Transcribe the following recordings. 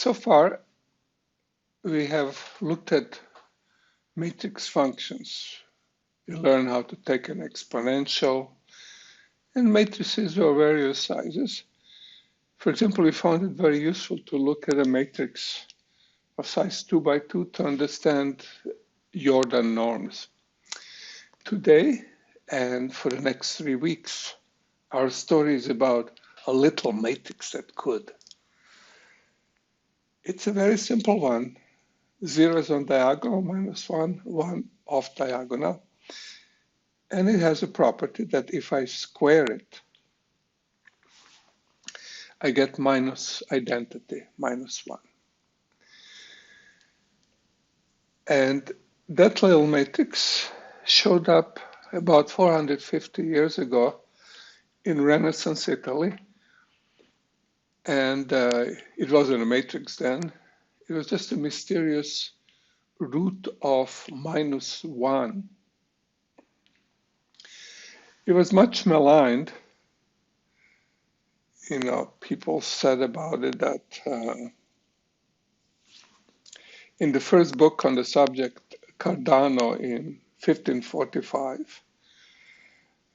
So far, we have looked at matrix functions. You learn how to take an exponential and matrices of various sizes. For example, we found it very useful to look at a matrix of size 2 by 2 to understand Jordan norms. Today, and for the next 3 weeks, our story is about a little matrix that could. It's a very simple one. Zeros on diagonal, -1, 1 off diagonal. And it has a property that if I square it, I get minus identity, -1. And that little matrix showed up about 450 years ago in Renaissance Italy. And it wasn't a matrix then. It was just a mysterious root of -1. It was much maligned. You know, people said about it that in the first book on the subject, Cardano in 1545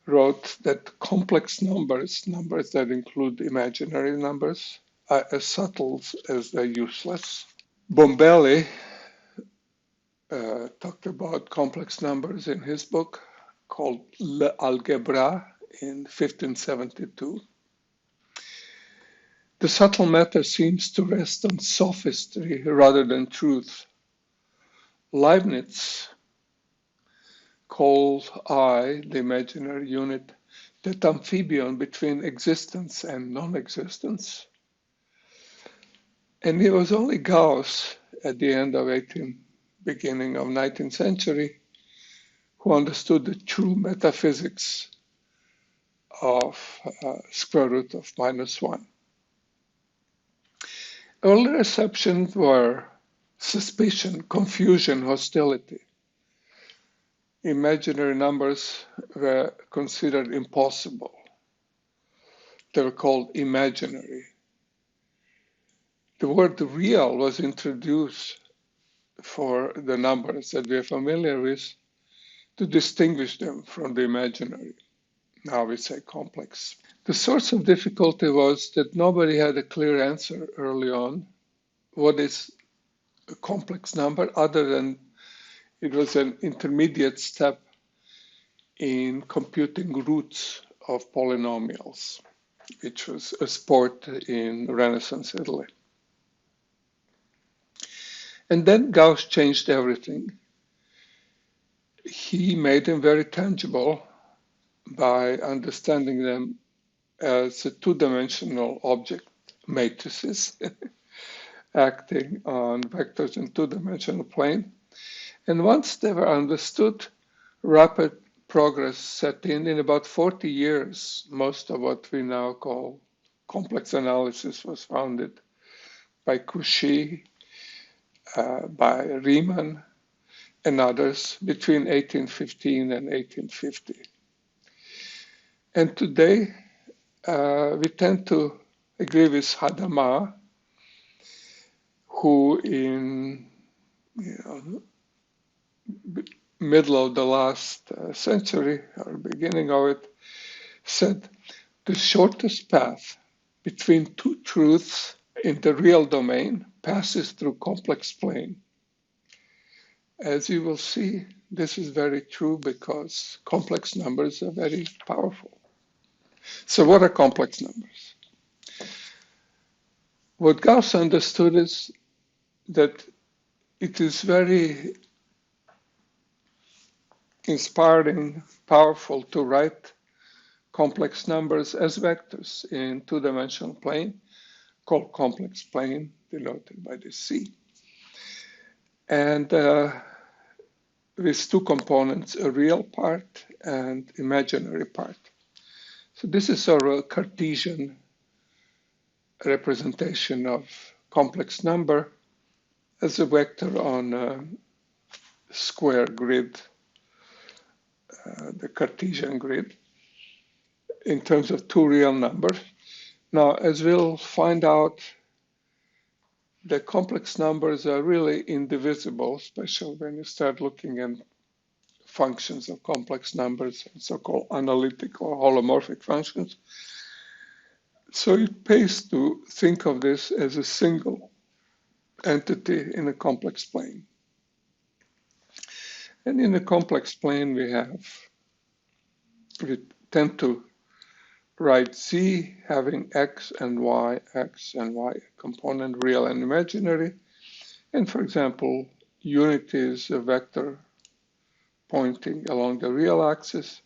wrote that complex numbers, numbers that include imaginary numbers, are as subtle as they're useless. Bombelli talked about complex numbers in his book called L'Algebra in 1572. The subtle matter seems to rest on sophistry rather than truth. Leibniz called I, the imaginary unit, that amphibian between existence and non-existence. And it was only Gauss at the end of beginning of 19th century who understood the true metaphysics of square root of -1. Early receptions were suspicion, confusion, hostility. Imaginary numbers were considered impossible. They were called imaginary. The word real was introduced for the numbers that we are familiar with to distinguish them from the imaginary. Now we say complex. The source of difficulty was that nobody had a clear answer early on. What is a complex number other than it was an intermediate step in computing roots of polynomials, which was a sport in Renaissance Italy. And then Gauss changed everything. He made them very tangible by understanding them as a two-dimensional object matrices acting on vectors in two-dimensional plane. And once they were understood, rapid progress set in. In about 40 years, most of what we now call complex analysis was founded by Cauchy, by Riemann, and others between 1815 and 1850. And today, we tend to agree with Hadamard, who in middle of the last century, or beginning of it, said the shortest path between two truths in the real domain passes through complex plane. As you will see, this is very true because complex numbers are very powerful. So what are complex numbers? What Gauss understood is that it is very inspiring, powerful to write complex numbers as vectors in two-dimensional plane, called complex plane, denoted by the C. And with two components, a real part and imaginary part. So this is sort of a Cartesian representation of complex number as a vector on a square grid, the Cartesian grid, in terms of two real numbers. Now, as we'll find out, the complex numbers are really indivisible, especially when you start looking at functions of complex numbers, so-called analytic or holomorphic functions. So it pays to think of this as a single entity in a complex plane. And in a complex plane, we tend to write Z having x and y component, real and imaginary. And for example, unity is a vector pointing along the real axis.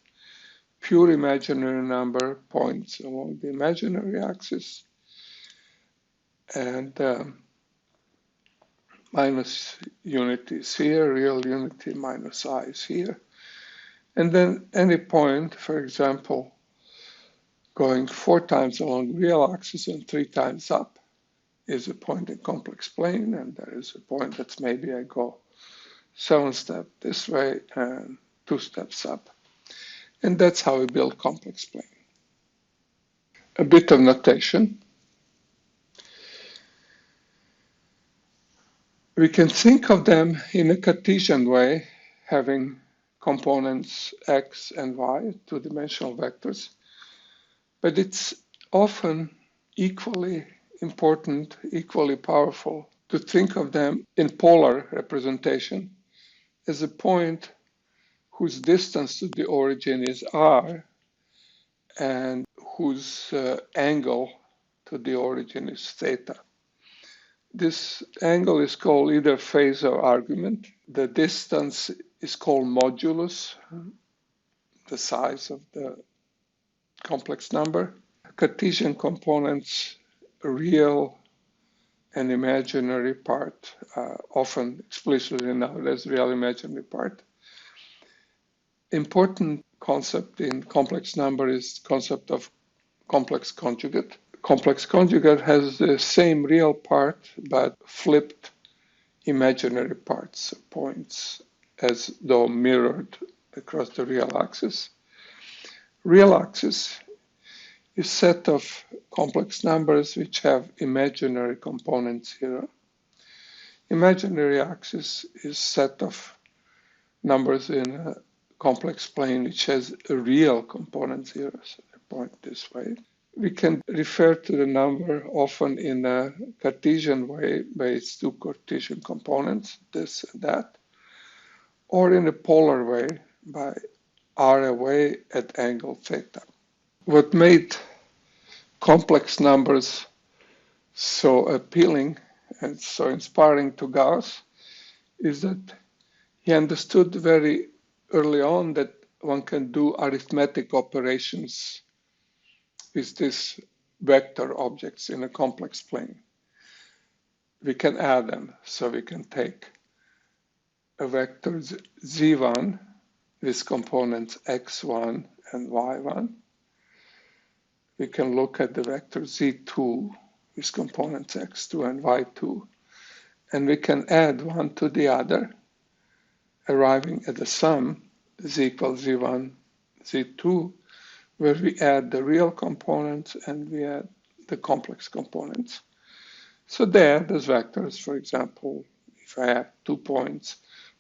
Pure imaginary number points along the imaginary axis. And minus unity is here, real unity minus I is here. And then any point, for example, going 4 times along the real axis and 3 times up is a point in complex plane, and there is a point that's maybe I go 7 steps this way and 2 steps up. And that's how we build complex plane. A bit of notation. We can think of them in a Cartesian way, having components x and y, 2-dimensional vectors, but it's often equally important, equally powerful to think of them in polar representation as a point whose distance to the origin is r and whose angle to the origin is theta. This angle is called either phase or argument. The distance is called modulus, the size of the complex number. Cartesian components, real and imaginary part, often explicitly known as real imaginary part. Important concept in complex number is concept of complex conjugate. Complex conjugate has the same real part, but flipped imaginary parts, points, as though mirrored across the real axis. Real axis is a set of complex numbers which have imaginary component 0. Imaginary axis is a set of numbers in a complex plane which has a real component 0, so they point this way. We can refer to the number often in a Cartesian way by its 2 Cartesian components, this and that, or in a polar way by r away at angle theta. What made complex numbers so appealing and so inspiring to Gauss is that he understood very early on that one can do arithmetic operations with these vector objects in a complex plane. We can add them, so we can take a vector z1 with components x1 and y1. We can look at the vector z2 with components x2 and y2, and we can add one to the other, arriving at the sum z equals z1, z2, where we add the real components and we add the complex components. So there, those vectors, for example, if I have 2 points,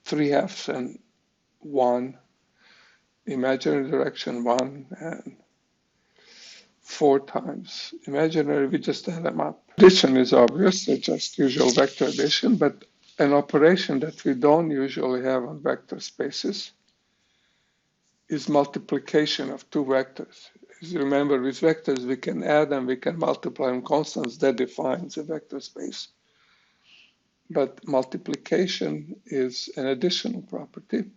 3/2 and 1, imaginary direction 1, and 4 times imaginary, we just add them up. Addition is obvious, it's just usual vector addition, but an operation that we don't usually have on vector spaces is multiplication of 2 vectors. As you remember, with vectors, we can add them, we can multiply them constants, that defines a vector space. But multiplication is an additional property,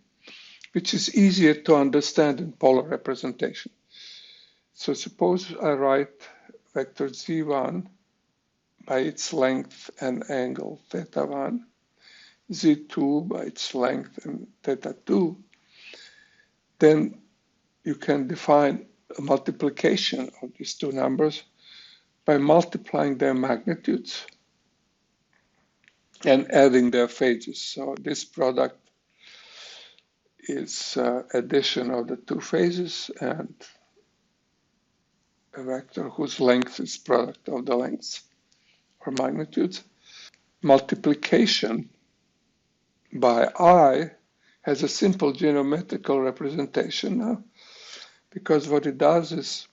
which is easier to understand in polar representation. So suppose I write vector z1 by its length and angle theta1, z2 by its length and theta2, then you can define a multiplication of these 2 numbers by multiplying their magnitudes and adding their phases. So this product is addition of the 2 phases and a vector whose length is product of the lengths or magnitudes. multiplication by I has a simple geometrical representation now, because what it does is,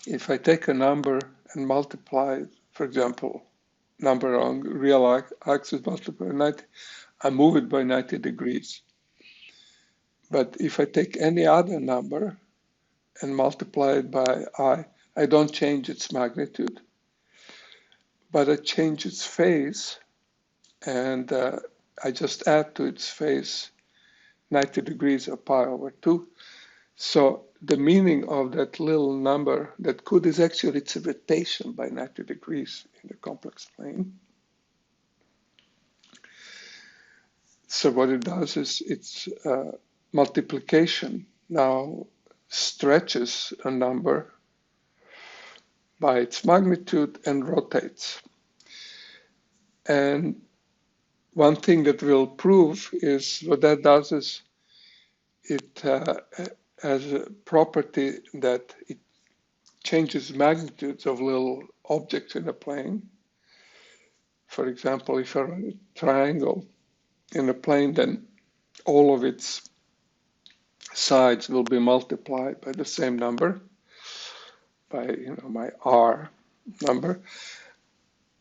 if I take a number and multiply, for example, number on real axis multiplied by 90, I move it by 90 degrees. But if I take any other number and multiply it by I don't change its magnitude, but I change its phase, and I just add to its phase 90 degrees of pi over 2. So the meaning of that little number, that could, is actually its rotation by 90 degrees in the complex plane. So what it does is its multiplication now stretches a number by its magnitude and rotates. And one thing that we'll prove is what that does is it has a property that it changes magnitudes of little objects in a plane. For example, if I run a triangle in a plane, then all of its sides will be multiplied by the same number, by my R number,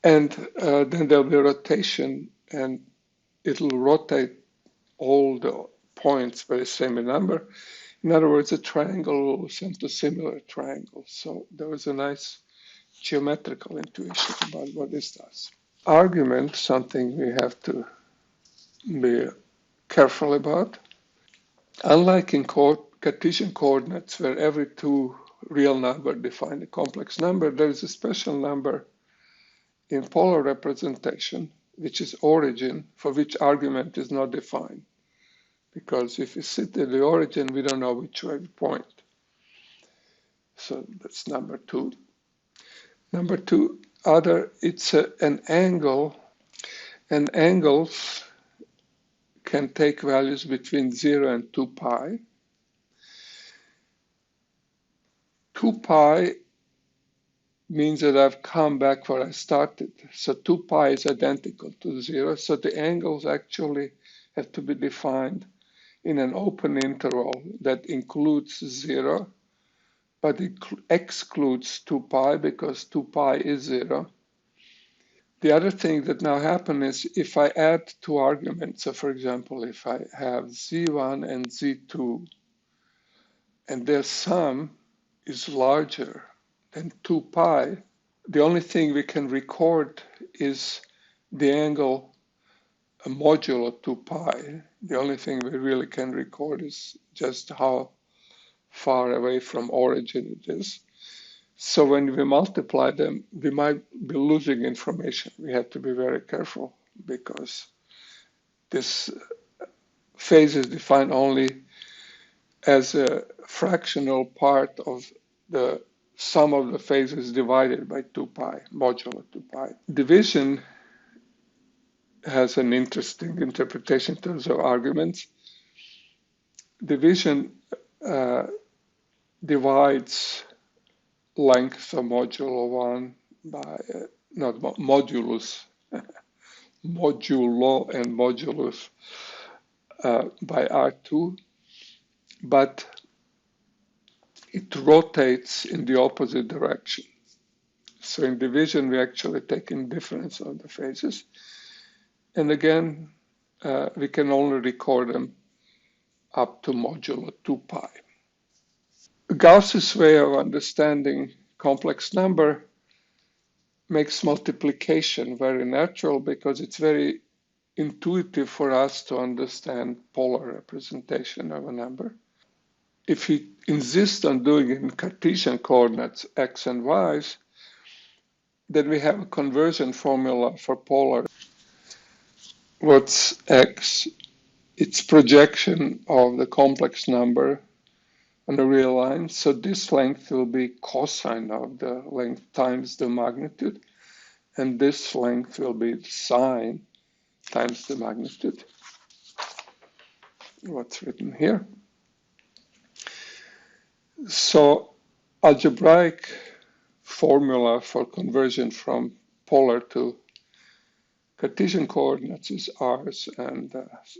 and then there'll be a rotation, and it'll rotate all the points by the same number. In other words, a triangle will send to similar triangles. So there was a nice geometrical intuition about what this does. Argument, something we have to be careful about. Unlike in Cartesian coordinates, where every two real number define a complex number, there is a special number in polar representation, which is origin, for which argument is not defined. Because if we sit at the origin, we don't know which way we point. So that's number two. Number two, it's an angle, and angles can take values between 0 and 2 pi. 2 pi means that I've come back where I started. So 2 pi is identical to 0. So the angles actually have to be defined in an open interval that includes 0, but it excludes 2 pi because 2 pi is 0. The other thing that now happens is if I add two arguments, so for example, if I have z1 and z2, and their sum is larger than 2 pi, the only thing we can record is the angle modulo 2 pi. The only thing we really can record is just how far away from origin it is. So when we multiply them, we might be losing information. We have to be very careful because this phase is defined only as a fractional part of the sum of the phases divided by 2 pi, modulo 2 pi. Division has an interesting interpretation in terms of arguments. Division divides length of modulo 1 by, not modulus, modulo and modulus by R2, but it rotates in the opposite direction. So in division, we actually take indifference of the phases. And again, we can only record them up to modulo 2 pi. Gauss's way of understanding complex number makes multiplication very natural because it's very intuitive for us to understand polar representation of a number. If we insist on doing it in Cartesian coordinates, x and y's, then we have a conversion formula for polar. What's x? It's projection of the complex number on a real line. So this length will be cosine of the length times the magnitude. And this length will be sine times the magnitude. What's written here. So algebraic formula for conversion from polar to Cartesian coordinates is r's and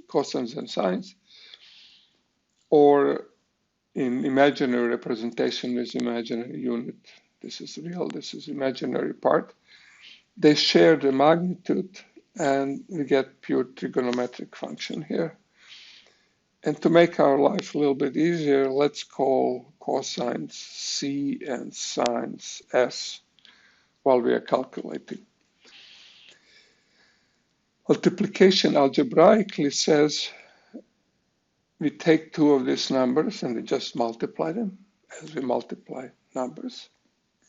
cosines and sines, or in imaginary representation with imaginary unit. This is real, this is imaginary part. They share the magnitude, and we get pure trigonometric function here. And to make our life a little bit easier, let's call cosines C and sines S while we are calculating. Multiplication algebraically says we take two of these numbers and we just multiply them as we multiply numbers.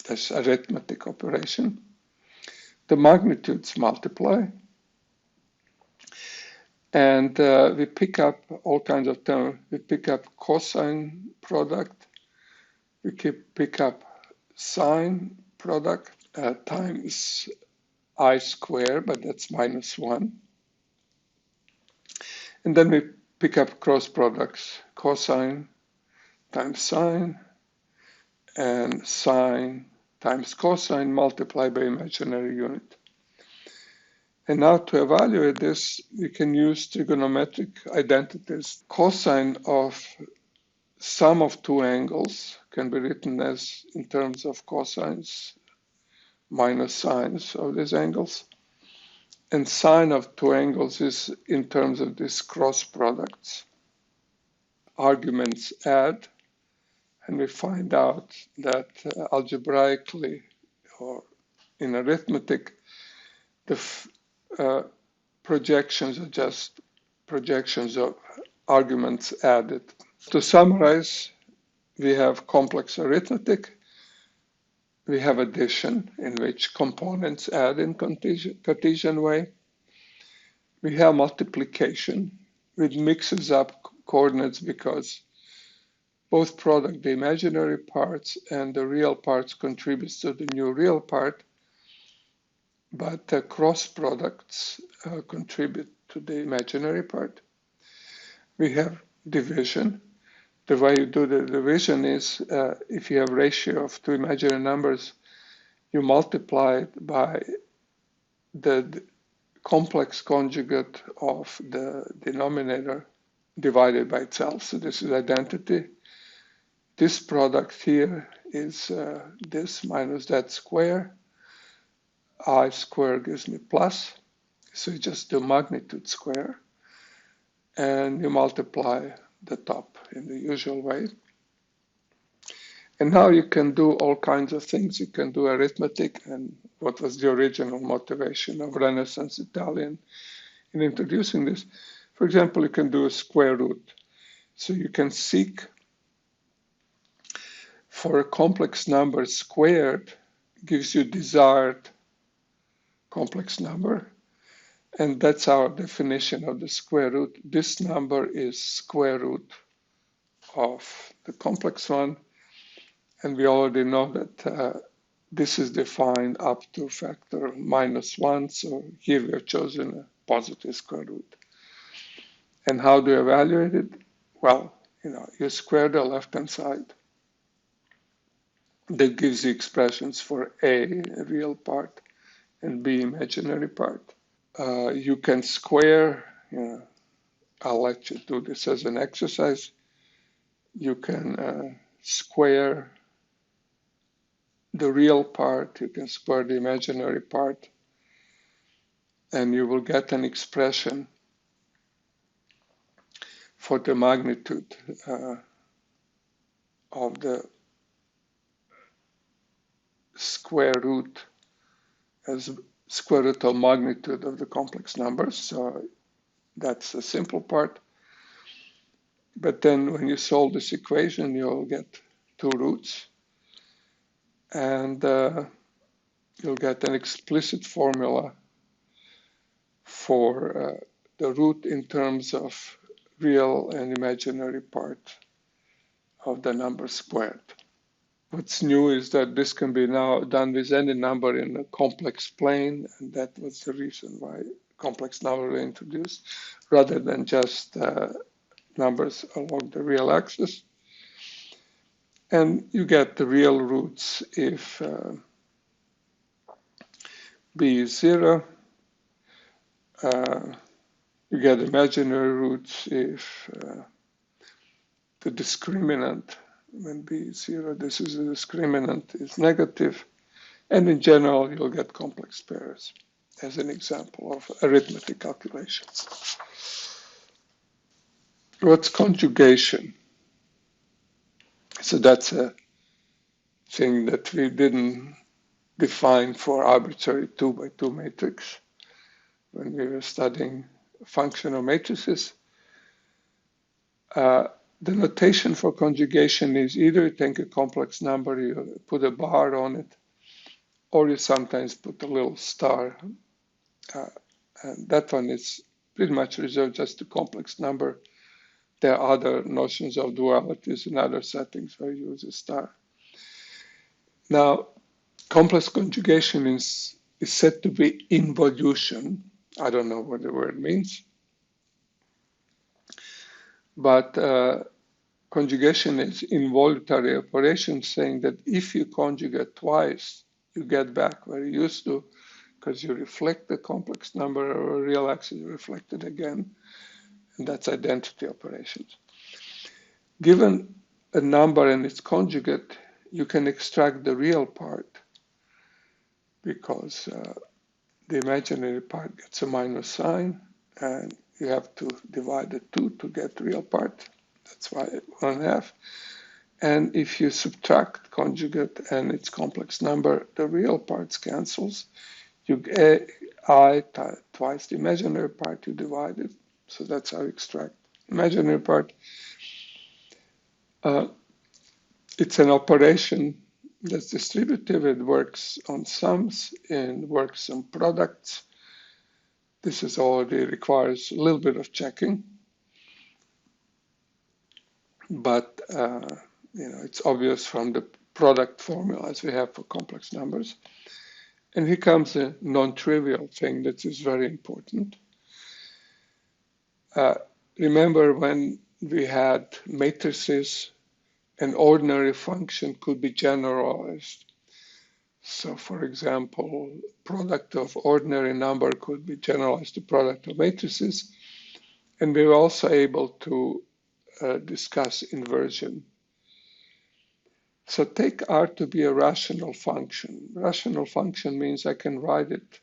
That's arithmetic operation. The magnitudes multiply. And we pick up all kinds of terms. We pick up cosine product. We pick up sine product times I squared, but that's -1. And then we pick up cross products, cosine times sine, and sine times cosine multiplied by imaginary unit. And now to evaluate this, we can use trigonometric identities. Cosine of sum of two angles can be written as in terms of cosines minus sines of these angles. And sine of two angles is in terms of these cross products. Arguments add, and we find out that algebraically or in arithmetic, the projections are just projections of arguments added. To summarize, we have complex arithmetic, we have addition in which components add in Cartesian way, we have multiplication which mixes up coordinates because both product, the imaginary parts and the real parts contributes to the new real part, but cross products contribute to the imaginary part. We have division. The way you do the division is if you have ratio of two imaginary numbers, you multiply it by the complex conjugate of the denominator divided by itself. So this is identity. This product here is this minus that square. I square gives me plus. So you just do magnitude square and you multiply the top in the usual way. And now you can do all kinds of things. You can do arithmetic, and what was the original motivation of Renaissance Italian in introducing this. For example, you can do a square root. So you can seek for a complex number squared gives you desired complex number. And that's our definition of the square root. This number is square root of the complex one. And we already know that this is defined up to factor -1. So here we have chosen a positive square root. And how do you evaluate it? Well, you square the left-hand side. That gives you expressions for A, real part, and B, imaginary part. You can square, I'll let you do this as an exercise. You can square the real part, you can square the imaginary part, and you will get an expression for the magnitude of the square root as square root of magnitude of the complex numbers. So that's the simple part. But then when you solve this equation, you'll get two roots. And you'll get an explicit formula for the root in terms of real and imaginary part of the number squared. What's new is that this can be now done with any number in a complex plane, and that was the reason why complex numbers were introduced, rather than just numbers along the real axis. And you get the real roots if B is 0, you get imaginary roots if the discriminant, when b is 0, this is the discriminant, is negative. And in general, you'll get complex pairs as an example of arithmetic calculations. What's conjugation? So that's a thing that we didn't define for arbitrary 2 by 2 matrix when we were studying functional matrices. The notation for conjugation is either you take a complex number, you put a bar on it, or you sometimes put a little star. And that one is pretty much reserved just to complex number. There are other notions of dualities in other settings where you use a star. Now, complex conjugation is said to be involution. I don't know what the word means. But conjugation is involuntary operation, saying that if you conjugate twice, you get back where you used to, because you reflect the complex number or a real axis reflected again, and that's identity operations. Given a number and its conjugate, you can extract the real part because the imaginary part gets a minus sign, and you have to divide the 2 to get the real part. That's why 1/2. And if you subtract conjugate and its complex number, the real parts cancels. You get I twice the imaginary part, you divide it. So that's how you extract imaginary part. It's an operation that's distributive. It works on sums and works on products. This is already requires a little bit of checking, but it's obvious from the product formulas we have for complex numbers. And here comes a non-trivial thing that is very important. Remember when we had matrices, an ordinary function could be generalized. So for example, product of ordinary number could be generalized to product of matrices. And we were also able to discuss inversion. So take R to be a rational function. Rational function means I can write it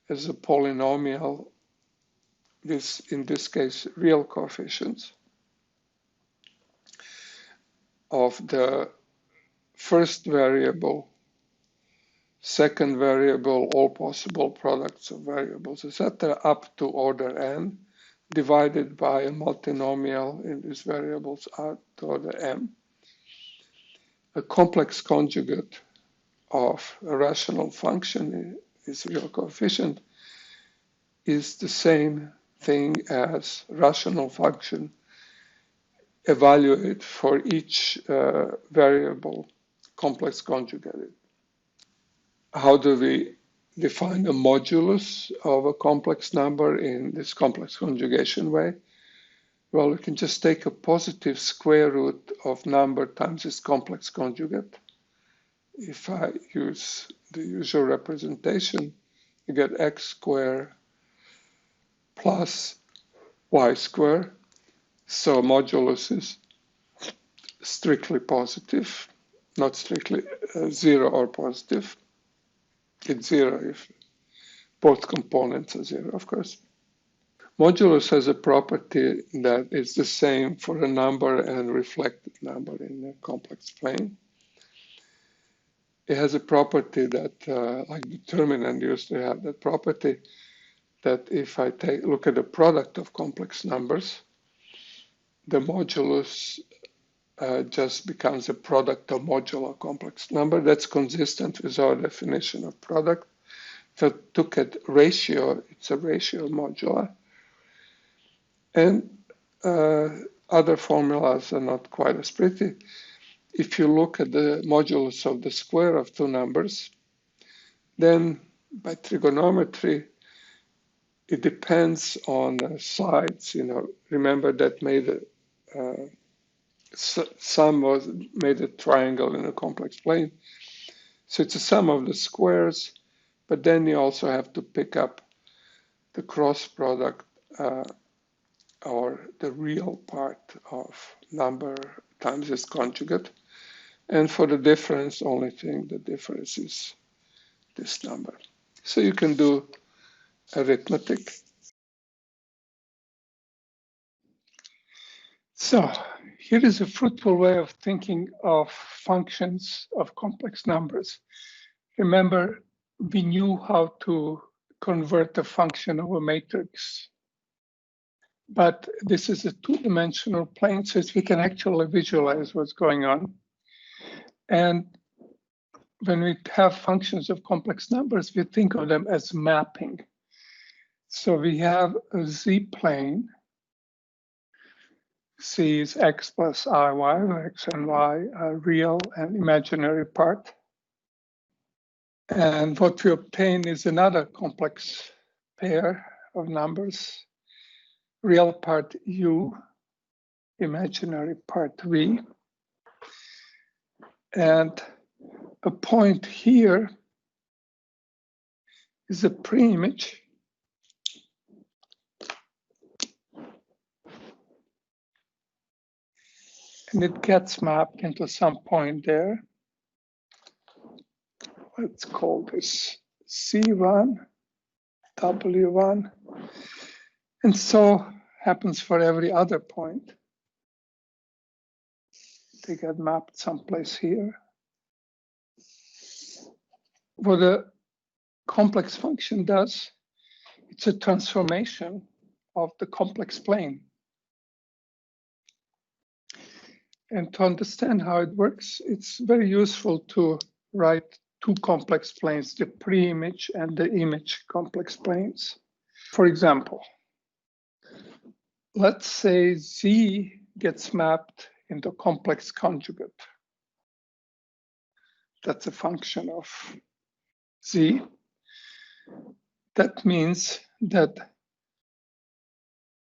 as a polynomial with, in this case, real coefficients of the first variable, second variable, all possible products of variables, etc., up to order n, divided by a multinomial in these variables up to order m. A complex conjugate of a rational function is real coefficient is the same thing as rational function evaluate for each variable complex conjugated. How do we define a modulus of a complex number in this complex conjugation way? Well, we can just take a positive square root of number times its complex conjugate. If I use the usual representation, you get x squared plus y squared. So modulus is strictly positive, not strictly 0 or positive. It's 0 if both components are 0, of course. Modulus has a property that is the same for a number and reflected number in a complex plane. It has a property that, like determinant used to have that property, that if I look at the product of complex numbers, the modulus just becomes a product of modular complex number. That's consistent with our definition of product. If I took a ratio, it's a ratio modular. And other formulas are not quite as pretty. If you look at the modulus of the square of two numbers, then by trigonometry, it depends on the sides. Remember that sum made a triangle in a complex plane. So it's a sum of the squares, but then you also have to pick up the cross product or the real part of number times its conjugate. And for the difference, only thing, the difference is this number. So you can do arithmetic. So here is a fruitful way of thinking of functions of complex numbers. Remember, we knew how to convert a function of a matrix, but this is a two-dimensional plane, so we can actually visualize what's going on. And when we have functions of complex numbers, we think of them as mapping. So we have a z-plane. C is x plus iy, where x and y are real and imaginary part. And what we obtain is another complex pair of numbers, real part u, imaginary part v. And a point here is a preimage. And it gets mapped into some point there. Let's call this C1, W1. And so happens for every other point. They get mapped someplace here. What a complex function does, it's a transformation of the complex plane. And to understand how it works, it's very useful to write two complex planes, the preimage and the image complex planes. For example, let's say Z gets mapped into complex conjugate. That's a function of Z. That means that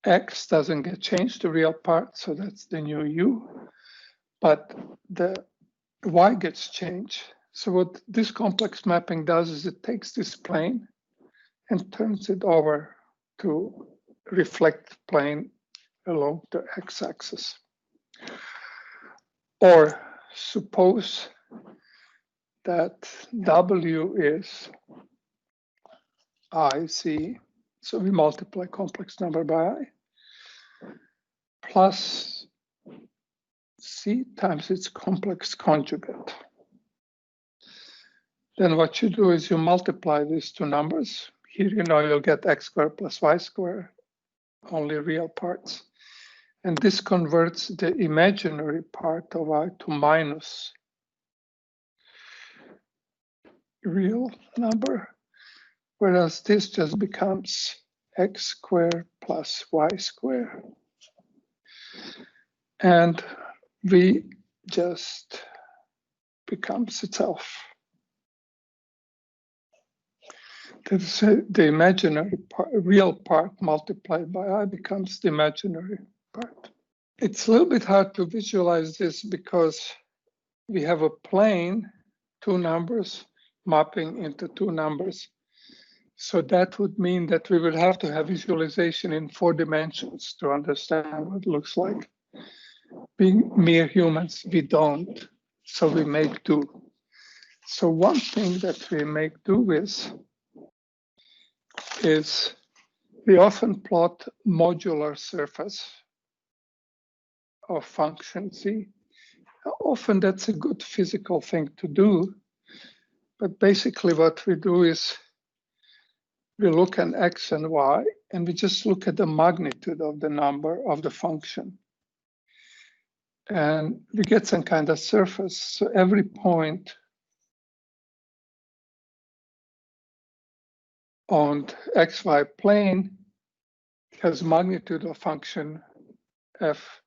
X doesn't get changed to real part, so that's the new U, but the Y gets changed. So what this complex mapping does is it takes this plane and turns it over to reflect plane along the x-axis. Or suppose that W is IC, so we multiply complex number by I, plus C times its complex conjugate. Then what you do is you multiply these two numbers. Here you know you'll get x squared plus y squared, only real parts. And this converts the imaginary part of I to minus real number, whereas this just becomes x squared plus y squared. And v just becomes itself. The imaginary part, real part multiplied by I becomes the imaginary part. It's a little bit hard to visualize this because we have a plane, two numbers mapping into two numbers. So that would mean that we would have to have visualization in 4 dimensions to understand what it looks like. Being mere humans, we don't, so we make do. So one thing that we make do with is we often plot modular surface of function Z. Often that's a good physical thing to do, but basically what we do is we look at x and y, and we just look at the magnitude of the number of the function. And we get some kind of surface. So every point on the xy plane has magnitude of function f.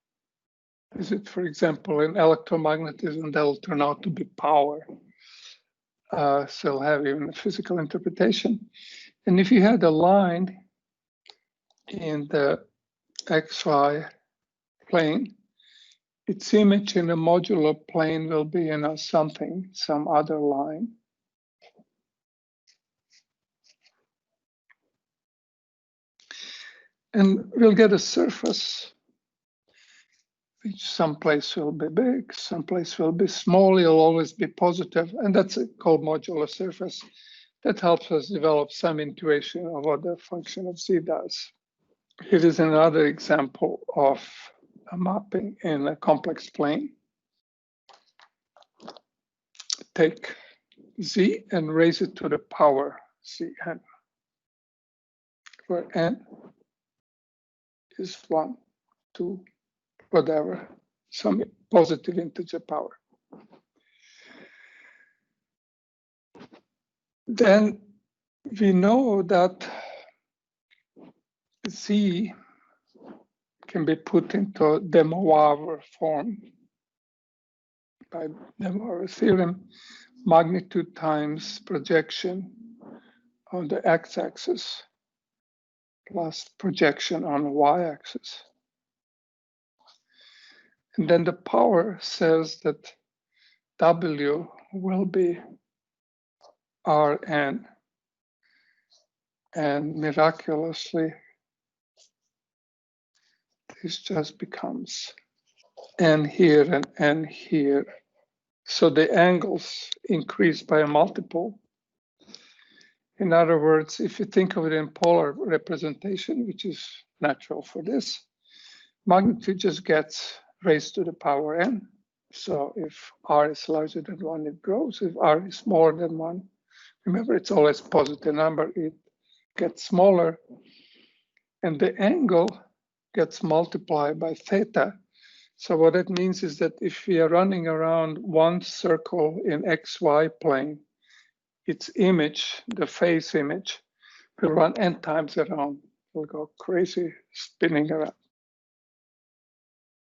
Is it, for example, in electromagnetism, that'll turn out to be power. So it'll have even a physical interpretation. And if you had a line in the xy plane, its image in a modular plane will be something, some other line. And we'll get a surface which someplace will be big, someplace will be small, it'll always be positive, and that's called modular surface. That helps us develop some intuition of what the function of z does. Here is another example of a mapping in a complex plane. Take z and raise it to the power cn, where n is 1, 2, whatever, some positive integer power. Then we know that z can be put into de Moivre form by de Moivre theorem, magnitude times projection on the x-axis plus projection on the y-axis. And then the power says that W will be Rn, and miraculously, this just becomes n here and n here. So the angles increase by a multiple. In other words, if you think of it in polar representation, which is natural for this, magnitude just gets raised to the power n. So if r is larger than 1, it grows. If r is more than 1, remember it's always a positive number, it gets smaller. And the angle gets multiplied by theta. So what that means is that if we are running around one circle in xy plane, its image, the phase image, will run n times around. Will go crazy spinning around.